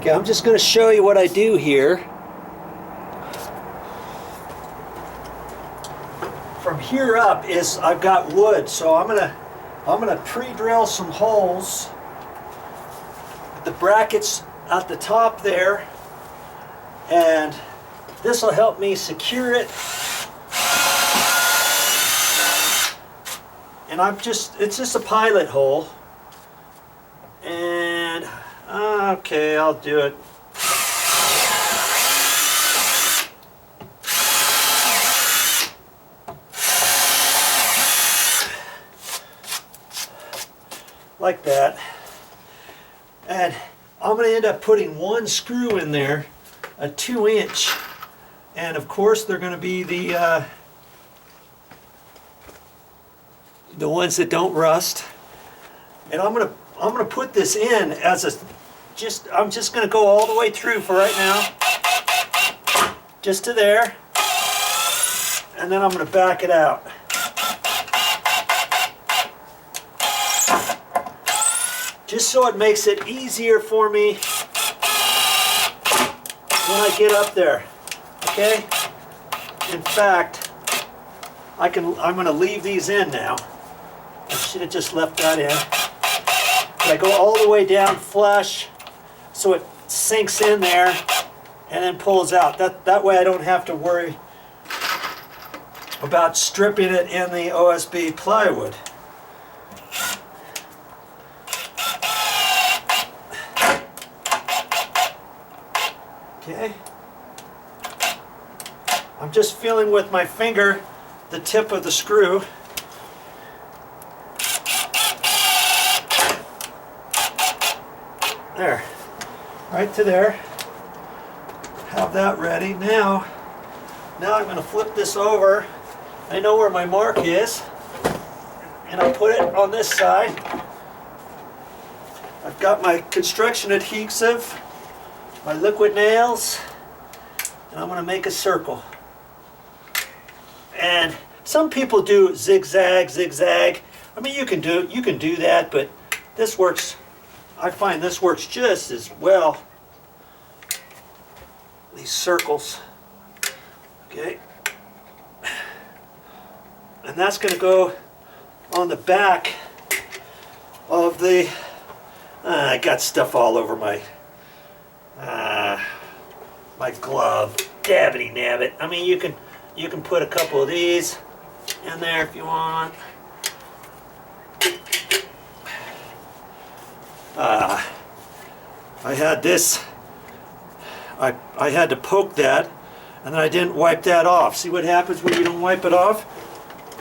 Okay, I'm just going to show you what I do here. From here up is I've got wood, so I'm gonna pre-drill some holes with the brackets at the top there, and this will help me secure it. And it's just a pilot hole, and okay, I'll do it. Like that. And I'm going to end up putting one screw in there, a 2-inch, and of course they're going to be the ones that don't rust. And I'm going to put this in as I'm just going to go all the way through for right now, just to there, and then I'm going to back it out. Just so it makes it easier for me when I get up there, okay? In fact, I'm going to leave these in now. I should have just left that in. But I go all the way down flush so it sinks in there and then pulls out. That way I don't have to worry about stripping it in the OSB plywood. Okay. I'm just feeling with my finger the tip of the screw. There. Right to there. Have that ready. Now I'm going to flip this over. I know where my mark is, and I'll put it on this side. I've got my construction adhesive, my liquid nails, and I'm going to make a circle. And some people do zigzag. I mean, you can do that, but this works. I find this works just as well. These circles. Okay. And that's going to go on the back of the I got stuff all over my glove. Dabbity nabbit. I mean, you can put a couple of these in there if you want. I had this. I had to poke that, and then I didn't wipe that off. See what happens when you don't wipe it off?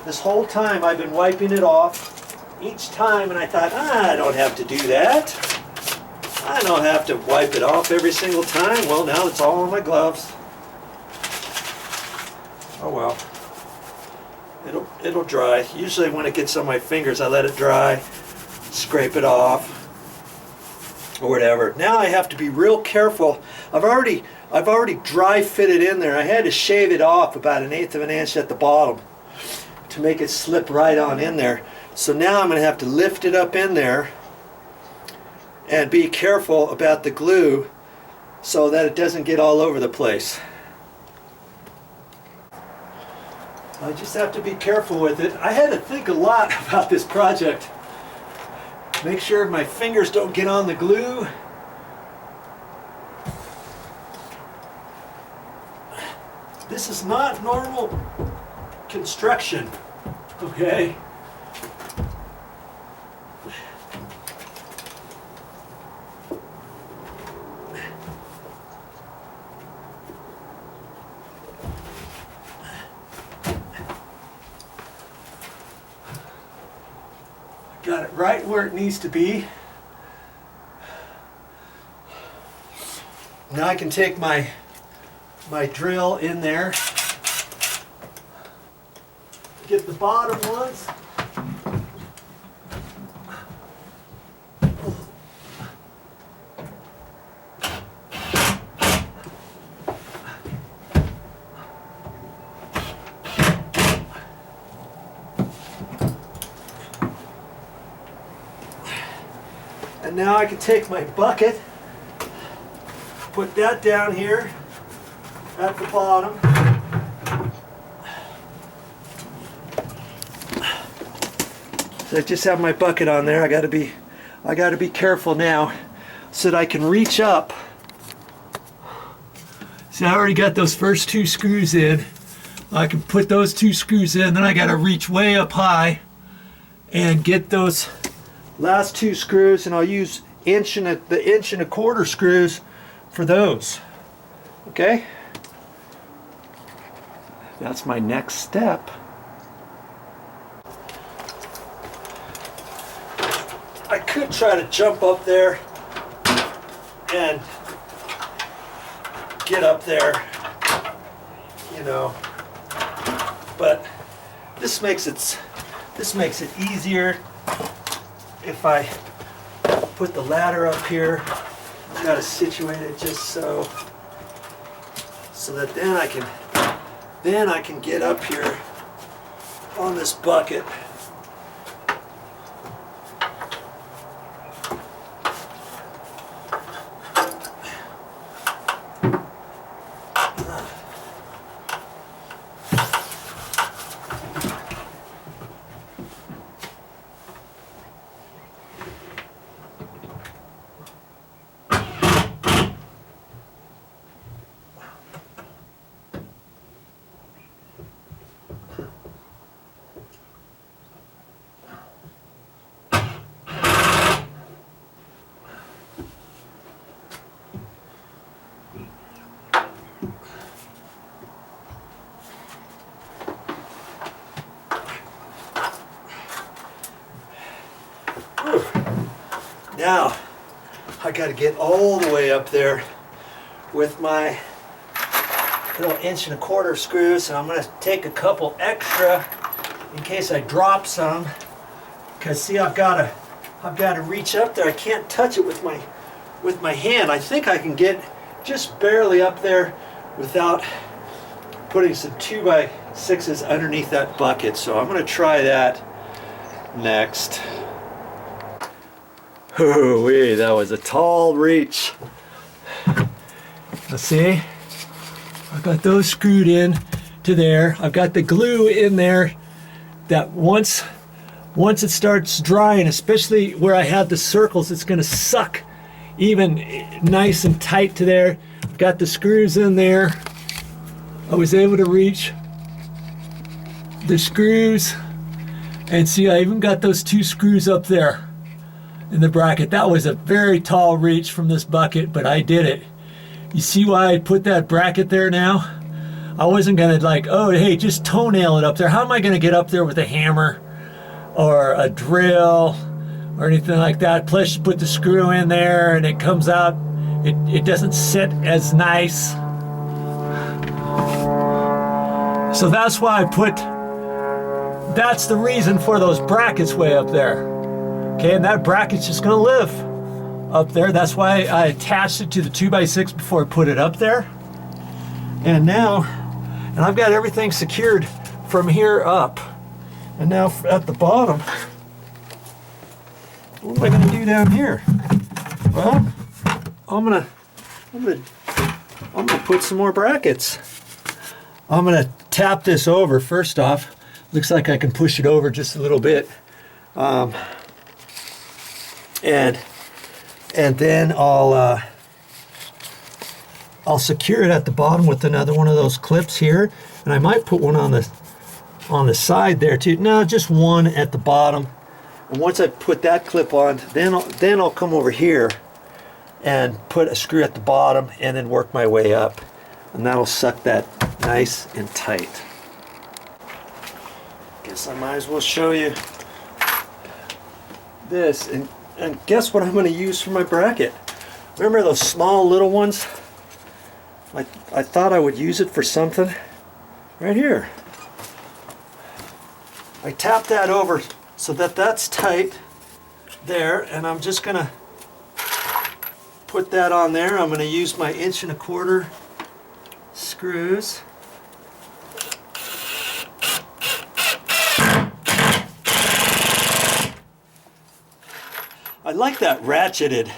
This whole time I've been wiping it off each time, and I thought, I don't have to do that. I don't have to wipe it off every single time. Well, now it's all on my gloves. Oh well. It'll dry. Usually when it gets on my fingers, I let it dry, scrape it off, or whatever. Now I have to be real careful. I've already dry fitted in there. I had to shave it off about 1/8 of an inch at the bottom to make it slip right on in there. So now I'm going to have to lift it up in there and be careful about the glue so that it doesn't get all over the place. I just have to be careful with it. I had to think a lot about this project. Make sure my fingers don't get on the glue. This is not normal construction, okay? Got it right where it needs to be. Now I can take my drill in there, get the bottom ones. And now I can take my bucket put that down here at the bottom. So I just have my bucket on there. I gotta be careful now so that I can reach up. See, I already got those first 2 screws in. I can put those 2 screws in, then I gotta reach way up high and get those last 2 screws, and I'll use the 1.25 inch screws for those. Okay? That's my next step. I could try to jump up there and get up there, you know, but this makes it easier if I put the ladder up here. I've got to situate it just so that then I can get up here on this bucket. Now, I got to get all the way up there with my little 1.25 inch screws, and I'm going to take a couple extra in case I drop some. Because see, I've got to reach up there. I can't touch it with my hand. I think I can get just barely up there without putting some 2x6s underneath that bucket. So I'm going to try that next. Ooh-wee, that was a tall reach. Let's see. I've got those screwed in to there. I've got the glue in there that once it starts drying, especially where I have the circles, it's going to suck even nice and tight to there. I've got the screws in there. I was able to reach the screws, and see, I even got those 2 screws up there in the bracket. That was a very tall reach from this bucket, but I did it. You see why I put that bracket there now? I wasn't gonna like, oh hey, just toenail it up there. How am I gonna get up there with a hammer or a drill or anything like that? Plus you put the screw in there and it comes out, it doesn't sit as nice. So that's why that's the reason for those brackets way up there. Okay, and that bracket's just gonna live up there. That's why I attached it to the 2x6 before I put it up there. And I've got everything secured from here up. And now at the bottom, what am I gonna do down here? Well, I'm gonna put some more brackets. I'm gonna tap this over first off. Looks like I can push it over just a little bit. And then I'll secure it at the bottom with another one of those clips here, and I might put one on the side there too. No, just one at the bottom. And once I put that clip on, then I'll come over here and put a screw at the bottom and then work my way up, and that'll suck that nice and tight. Guess I might as well show you this. And guess what I'm going to use for my bracket? Remember those small little ones? I thought I would use it for something. Right here. I tap that over so that that's tight there, and I'm just going to put that on there. I'm going to use my 1.25 inch screws. I like that ratcheted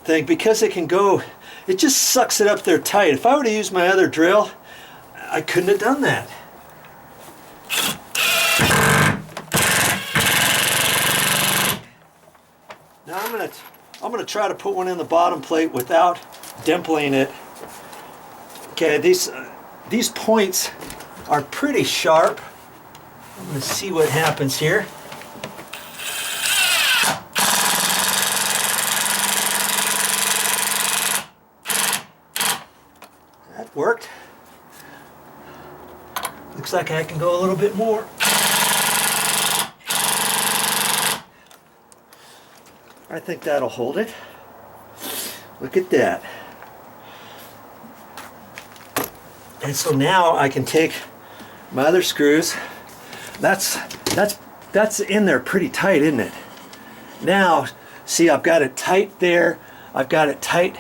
thing, because it can go, it just sucks it up there tight. If I were to use my other drill, I couldn't have done that. Now I'm gonna try to put one in the bottom plate without dimpling it. Okay, these points are pretty sharp. I'm gonna see what happens here. That worked. Looks like I can go a little bit more. I think that'll hold it. Look at that. And so now I can take my other screws. That's in there pretty tight, isn't it? Now, see, I've got it tight there. I've got it tight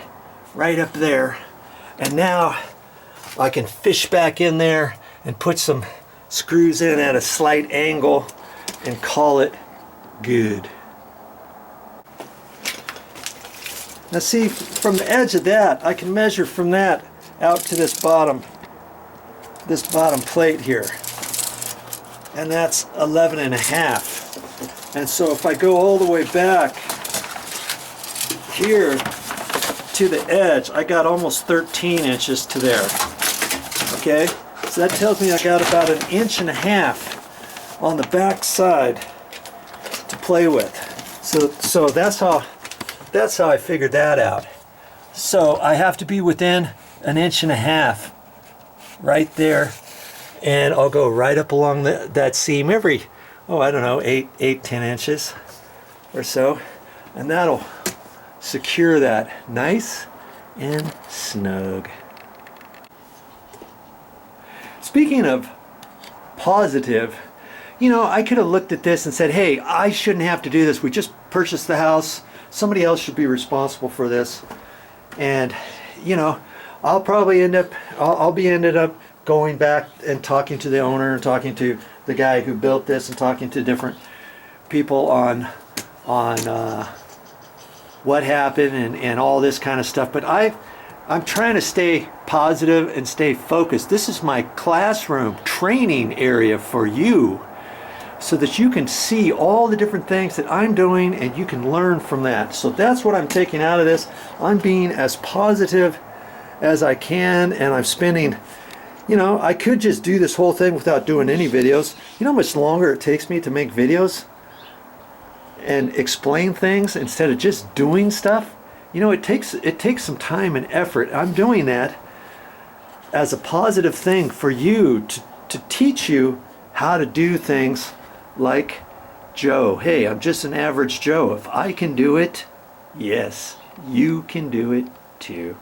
right up there. And now I can fish back in there and put some screws in at a slight angle and call it good. Now see, from the edge of that, I can measure from that out to this bottom plate here. And that's 11.5. And so if I go all the way back here to the edge, I got almost 13 inches to there. Okay? So that tells me I got about 1.5 inches on the back side to play with. So that's how I figured that out. So I have to be within 1.5 inches right there, and I'll go right up along that seam every, I don't know, 10 inches or so, and that'll secure that nice and snug. Speaking of positive, you know, I could have looked at this and said, hey, I shouldn't have to do this. We just purchased the house. Somebody else should be responsible for this. And, you know, I'll probably ended up going back and talking to the owner and talking to the guy who built this and talking to different people on what happened and all this kind of stuff. But I'm trying to stay positive and stay focused. This is my classroom training area for you, so that you can see all the different things that I'm doing and you can learn from that. So that's what I'm taking out of this. I'm being as positive as I can, and I'm spending, you know, I could just do this whole thing without doing any videos. You know how much longer it takes me to make videos and explain things instead of just doing stuff? You know, it takes some time and effort. I'm doing that as a positive thing for you to teach you how to do things like Joe. Hey, I'm just an average Joe. If I can do it, yes, you can do it too.